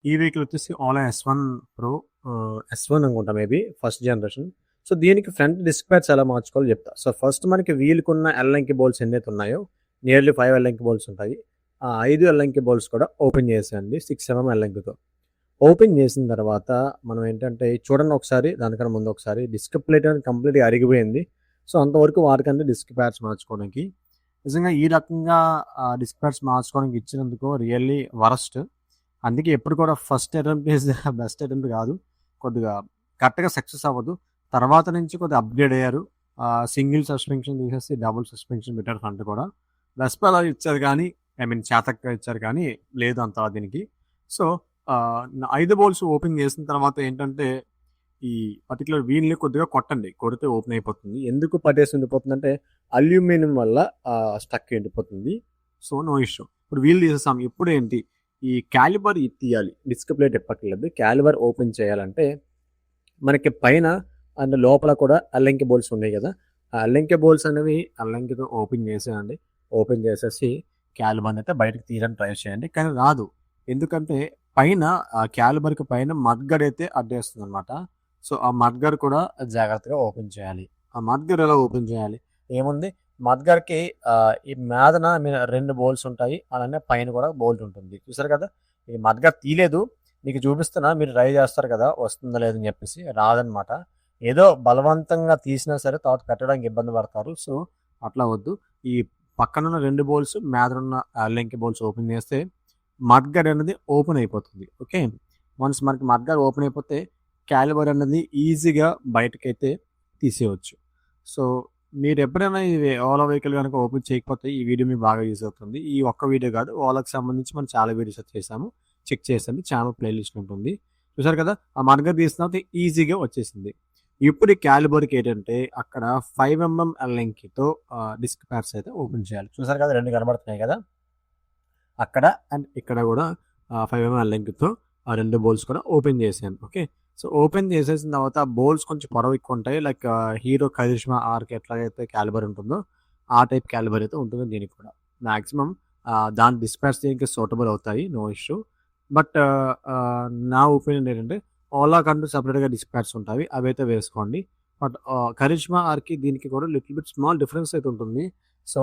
ఈ వెహికల్ వచ్చేసి Ola S1 pro S1 అనుకుంటా మేబీ ఫస్ట్ జనరేషన్. సో, దీనికి ఫ్రంట్ డిస్క్ ప్యాడ్స్ ఎలా మార్చుకోవాలో చెప్తా. సో, ఫస్ట్ మనకి వీల్‌కున్న ఎల్లంకి బోల్ట్స్ ఎన్నైతే ఉన్నాయో నియర్లీ 5 ఎల్లంకి బోల్ట్స్ ఉంటాయి. ఆ 5 ఎల్లంకి బోల్ట్స్ కూడా ఓపెన్ చేసేయండి 6 ఎల్లంకితో. ఓపెన్ చేసిన తర్వాత మనం ఏంటంటే చూడండి ఒకసారి, దానికన్నా ముందు ఒకసారి డిస్క్ ప్లేట్ అనేది కంప్లీట్‌గా అరిగిపోయింది. సో, అంతవరకు వాడకండి డిస్క్ ప్యాడ్స్ మార్చుకోవడానికి. నిజంగా ఈ రకంగా డిస్క్ ప్యాడ్స్ మార్చుకోవడానికి ఇచ్చినందుకు రియల్లీ వరస్ట్. అందుకే ఎప్పుడు కూడా first attempt is best attempt కాదు. కొద్దిగా కరెక్ట్‌గా సక్సెస్ అవ్వదు. తర్వాత నుంచి కొద్దిగా అప్‌గ్రేడ్ అయ్యారు. సింగిల్ సస్పెన్షన్ తీసేసి డబుల్ సస్పెన్షన్ పెట్టారు ఫ్రంట్ కూడా. వెస్పా అలా ఇచ్చారు కానీ, ఐ మీన్ చాతక్గా ఇచ్చారు కానీ లేదు అంతలా దీనికి. సో, 5 బోల్ట్స్ ఓపెన్ చేసిన తర్వాత ఏంటంటే ఈ పర్టిక్యులర్ వీల్‌ని కొద్దిగా కొట్టండి. కొడితే ఓపెన్ అయిపోతుంది. ఎందుకు పట్టేసి ఉండిపోతుందంటే అల్యూమినియం వల్ల స్టక్ ఉండిపోతుంది. So, no issue. ఇప్పుడు వీల్ తీసేసాం. ఇప్పుడు ఏంటి ఈ క్యాలిబర్ తీయాలి. డిస్క్ ప్లేట్ ఎప్పట్లేదు. క్యాలిబర్ ఓపెన్ చేయాలంటే మనకి పైన అండ్ లోపల కూడా అల్లంకి బోల్ట్స్ ఉన్నాయి కదా! ఆ అల్లంకి బోల్ట్స్ అనేవి అల్లంకితో ఓపెన్ చేసేయండి. ఓపెన్ చేసేసి క్యాలిబర్‌ని అయితే బయటకి తీయడానికి ట్రై చేయండి. కానీ రాదు. ఎందుకంటే పైన క్యాలిబర్‌కి పైన మడ్‌గార్డ్ అయితే అడ్డేస్తుందనమాట. సో, ఆ మడ్‌గార్డ్ కూడా జాగ్రత్తగా ఓపెన్ చేయాలి. ఆ మడ్‌గార్డ్ ఎలా ఓపెన్ చేయాలి? ఏముంది మడ్‌గార్డ్‌కి ఈ మీదన 2 బోల్ట్స్ ఉంటాయి. అలానే పైన కూడా బోల్ట్ ఉంటుంది. చూసారు కదా! ఈ మడ్‌గార్డ్ తీయలేదు. మీకు చూపిస్తున్నా మీరు ట్రై చేస్తారు కదా! వస్తుందా లేదని చెప్పేసి. రాదనమాట. ఏదో బలవంతంగా తీసినా సరే తర్వాత పెట్టడానికి ఇబ్బంది పడతారు. సో, అట్లా వద్దు. ఈ పక్కనున్న 2 బోల్ట్స్ మీదనున్న అల్లంకి బోల్ట్స్ ఓపెన్ చేస్తే మడ్‌గార్డ్ అనేది ఓపెన్ అయిపోతుంది. ఓకే. వన్స్ మనకి మడ్‌గార్డ్ ఓపెన్ అయిపోతే క్యాలిబర్ అనేది ఈజీగా బయటకైతే తీసేయవచ్చు. సో, మీరెప్పుడైనా ఇది ఓలా వెహికల్ గనుక ఓపెన్ చేయకపోతే ఈ వీడియో మీకు బాగా యూజ్ అవుతుంది. ఈ ఒక్క వీడియో కాదు, ఓలాకి సంబంధించి మనం చాలా వీడియోస్ చేసాము. చెక్ చేసండి. ఛానల్ ప్లేలిస్ట్ ఉంటుంది. చూసారు కదా! ఆ మడ్‌గార్డ్ తీసిన తర్వాత ఈజీగా వచ్చేసింది. ఇప్పుడు ఈ క్యాలిబర్‌కి ఏంటంటే అక్కడ 5 అల్లంకితో డిస్క్ ప్యాడ్స్ అయితే ఓపెన్ చేయాలి. చూసారు కదా! 2 కనబడుతున్నాయి కదా! అక్కడ అండ్ ఇక్కడ కూడా 5 అల్లంకితో ఆ 2 బోల్ట్స్ కూడా ఓపెన్ చేశాను. ఓకే. సో, ఓపెన్ చేసేసిన తర్వాత బోల్ట్స్ కొంచెం పొడవు ఎక్కువ ఉంటాయి. లైక్ హీరో కరిష్మా ఆర్‌కి ఎట్లాగైతే క్యాలిబర్ ఉంటుందో ఆ టైప్ క్యాలిబర్ అయితే ఉంటుంది దీనికి కూడా. మాక్సిమం దాని డిస్క్ ప్యాడ్స్ దీనికి సూటబుల్ అవుతాయి. No issue. బట్ నా ఒపీనియన్ ఏంటంటే ఓలాకంటూ సెపరేట్‌గా డిస్క్ ప్యాడ్స్ ఉంటాయి. అవైతే వేసుకోండి. బట్ కరిష్మా ఆర్‌కి దీనికి కూడా లిటిల్ బిట్ స్మాల్ డిఫరెన్స్ అయితే ఉంటుంది. సో,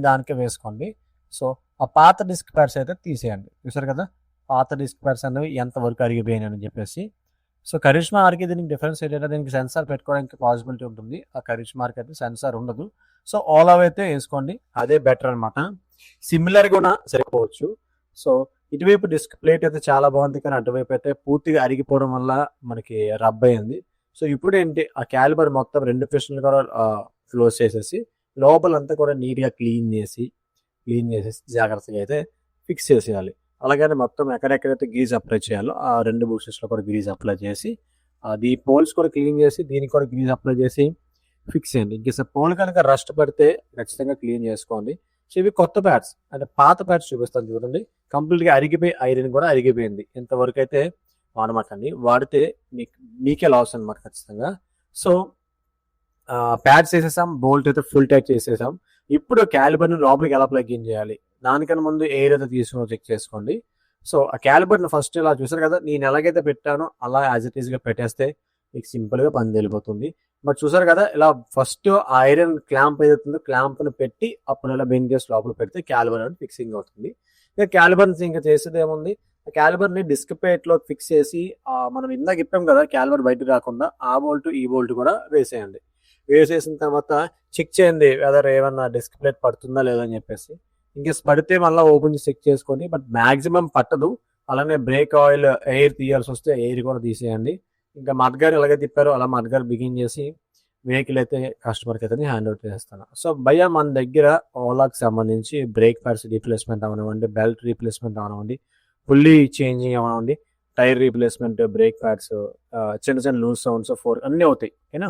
దానికే వేసుకోండి. సో, ఆ పాత డిస్క్ ప్యాడ్స్ అయితే తీసేయండి. చూసారు కదా! పాత డిస్క్ ప్యాడ్స్ అనేవి ఎంతవరకు అరిగిపోయినాయని చెప్పేసి. సో, కరిష్మా ఆర్‌కి దీనికి డిఫరెన్స్ ఏంటంటే దీనికి సెన్సార్ పెట్టుకోవడానికి పాసిబిలిటీ ఉంటుంది. ఆ కరిష్మా ఆర్‌కి అయితే సెన్సార్ ఉండదు. సో, ఓలావి అయితే ఏసుకోండి. అదే బెటర్ అనమాట. సిమిలర్ కూడా సరిపోవచ్చు. సో, ఇటువైపు డిస్క్ ప్లేట్ అయితే చాలా బాగుంది. కానీ అటువైపు అయితే పూర్తిగా అరిగిపోవడం వల్ల మనకి రబ్ అయింది. సో, ఇప్పుడేంటి ఆ క్యాలిబర్ మొత్తం 2 పిస్టన్‌లు కూడా క్లోజ్ చేసేసి లోపలంతా కూడా నీట్‌గా క్లీన్ చేసేసి జాగ్రత్తగా అయితే ఫిక్స్ చేసేయాలి. అలాగని మొత్తం ఎక్కడెక్కడైతే గ్రీజ్ అప్లై చేయాలో ఆ 2 బూస్టర్స్‌లో కూడా గ్రీజ్ అప్లై చేసి అది పోల్స్ కూడా క్లీన్ చేసి దీనికి కూడా గ్రీజ్ అప్లై చేసి ఫిక్స్ చేయండి. ఇన్‌కేస్ పోల్ కనుక రస్ట్ పడితే ఖచ్చితంగా క్లీన్ చేసుకోండి. సో, ఇవి కొత్త ప్యాడ్స్ అంటే పాత ప్యాడ్స్ చూపిస్తాను చూడండి. కంప్లీట్‌గా అరిగిపోయి ఐరన్ కూడా అరిగిపోయింది. ఇంతవరకైతే వాడమాకండి. వాడితే మీకే లాస్ అనమాట ఖచ్చితంగా. సో, ప్యాడ్స్ వేసేసాం. బోల్ట్ అయితే ఫుల్ టైట్ చేసేసాం. ఇప్పుడు క్యాలిబర్‌ని లోపలికి ఎలా ప్లగ్ ఇన్ చేయాలి? దానికన్నా ముందు ఎయిర్ అయితే తీసుకుని చెక్ చేసుకోండి. సో, ఆ క్యాలిబర్‌ని ఫస్ట్ ఇలా చూసారు కదా! నేను ఎలాగైతే పెట్టానో అలా యాజ్ ఇట్ ఈస్‌గా పెట్టేస్తే మీకు సింపుల్‌గా పని తెలిపోతుంది. బట్ చూసారు కదా! ఇలా ఫస్ట్ ఐరన్ క్లాంప్ ఏదైతుందో క్లాంప్‌ని పెట్టి అప్పుడు ఇలా బెండ్ చేసి లోపల పెడితే క్యాలిబర్ అనేది ఫిక్సింగ్ అవుతుంది. ఇక క్యాలిబర్‌ని ఇంకా చేసేదేముంది? క్యాలిబర్‌ని డిస్క్ ప్లేట్‌లో ఫిక్స్ చేసి మనం ఇందాక ఇప్పాం కదా! క్యాలిబర్ బయటకు రాకుండా ఆ బోల్ట్, ఈ బోల్ట్ కూడా వేసేయండి. వేసేసిన తర్వాత చెక్ చేయండి వెదర్ ఏమన్నా డిస్క్ ప్లేట్ పడుతుందా లేదా అని చెప్పేసి. ఇన్‌కేస్ పడితే మళ్ళీ ఓపెన్ చేసి చెక్ చేసుకోండి. బట్ మాక్సిమం పట్టదు. అలానే బ్రేక్ ఆయిల్ ఎయిర్ తీయాల్సి వస్తే ఎయిర్ కూడా తీసేయండి. ఇంకా మడ్‌గార్డ్ ఎలాగైతే తిప్పారో అలా మడ్‌గార్డ్ బిగిన్ చేసి వెహికల్ అయితే కస్టమర్‌కి అయితే హ్యాండ్ ఓవర్ చేస్తాను. సో, భయ్యా మన దగ్గర ఓలాకి సంబంధించి బ్రేక్ ప్యాడ్స్ రీప్లేస్మెంట్ అవనివ్వండి, బెల్ట్ రీప్లేస్మెంట్ అవనివ్వండి, ఫుల్లీ చేంజింగ్ అవనివ్వండి, టైర్ రీప్లేస్మెంట్, బ్రేక్ ప్యాడ్స్ చిన్న చిన్న లూజ్ సౌండ్స్, ఫోర్క్ అన్నీ అవుతాయి. ఓకేనా?